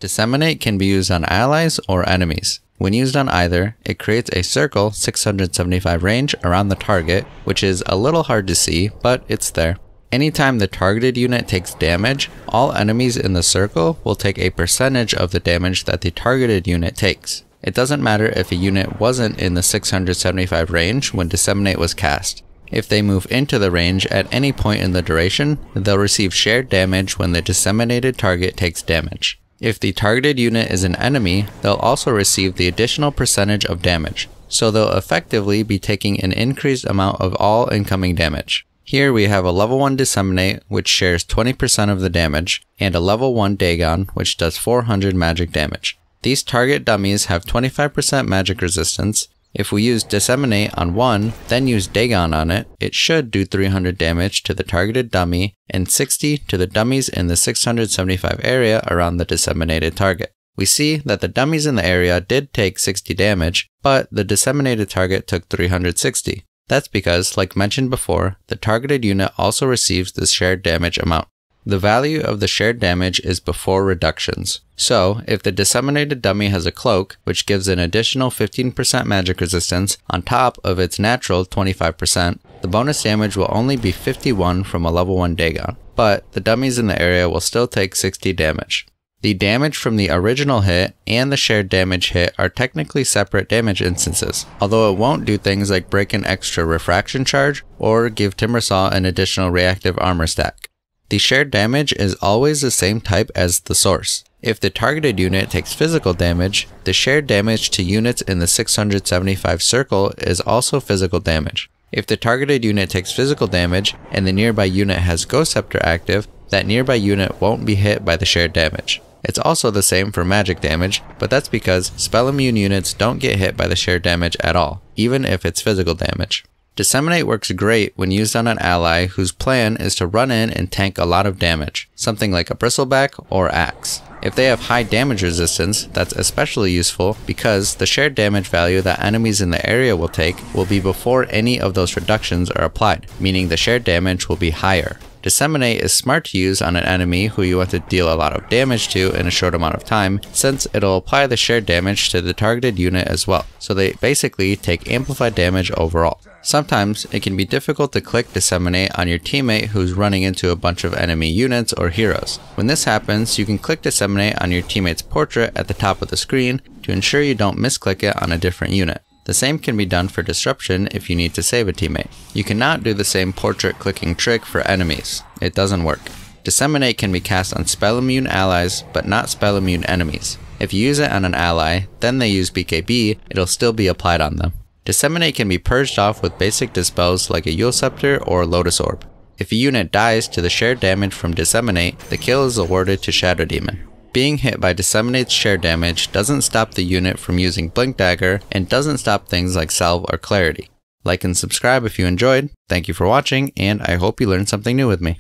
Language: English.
Disseminate can be used on allies or enemies. When used on either, it creates a circle 675 range around the target, which is a little hard to see, but it's there. Anytime the targeted unit takes damage, all enemies in the circle will take a percentage of the damage that the targeted unit takes. It doesn't matter if a unit wasn't in the 675 range when Disseminate was cast. If they move into the range at any point in the duration, they'll receive shared damage when the disseminated target takes damage. If the targeted unit is an enemy, they'll also receive the additional percentage of damage, so they'll effectively be taking an increased amount of all incoming damage. Here we have a level 1 Disseminate, which shares 20% of the damage, and a level 1 Dagon, which does 400 magic damage. These target dummies have 25% magic resistance. If we use Disseminate on one, then use Dagon on it, it should do 300 damage to the targeted dummy and 60 to the dummies in the 675 area around the disseminated target. We see that the dummies in the area did take 60 damage, but the disseminated target took 360. That's because, like mentioned before, the targeted unit also receives the shared damage amount. The value of the shared damage is before reductions. So, if the disseminated dummy has a cloak, which gives an additional 15% magic resistance on top of its natural 25%, the bonus damage will only be 51 from a level 1 Dagon, but the dummies in the area will still take 60 damage. The damage from the original hit and the shared damage hit are technically separate damage instances, although it won't do things like break an extra refraction charge or give Timbersaw an additional reactive armor stack. The shared damage is always the same type as the source. If the targeted unit takes physical damage, the shared damage to units in the 675 circle is also physical damage. If the targeted unit takes physical damage and the nearby unit has Ghost Scepter active, that nearby unit won't be hit by the shared damage. It's also the same for magic damage, but that's because spell immune units don't get hit by the shared damage at all, even if it's physical damage. Disseminate works great when used on an ally whose plan is to run in and tank a lot of damage, something like a Bristleback or Axe. If they have high damage resistance, that's especially useful because the shared damage value that enemies in the area will take will be before any of those reductions are applied, meaning the shared damage will be higher. Disseminate is smart to use on an enemy who you want to deal a lot of damage to in a short amount of time, since it'll apply the shared damage to the targeted unit as well, so they basically take amplified damage overall. Sometimes it can be difficult to click Disseminate on your teammate who's running into a bunch of enemy units or heroes. When this happens, you can click Disseminate on your teammate's portrait at the top of the screen to ensure you don't misclick it on a different unit. The same can be done for Disruption if you need to save a teammate. You cannot do the same portrait clicking trick for enemies. It doesn't work. Disseminate can be cast on spell immune allies, but not spell immune enemies. If you use it on an ally, then they use BKB, it'll still be applied on them. Disseminate can be purged off with basic dispels like a Yule Scepter or Lotus Orb. If a unit dies to the shared damage from Disseminate, the kill is awarded to Shadow Demon. Being hit by Disseminate's shared damage doesn't stop the unit from using Blink Dagger and doesn't stop things like Salve or Clarity. Like and subscribe if you enjoyed, thank you for watching, and I hope you learned something new with me.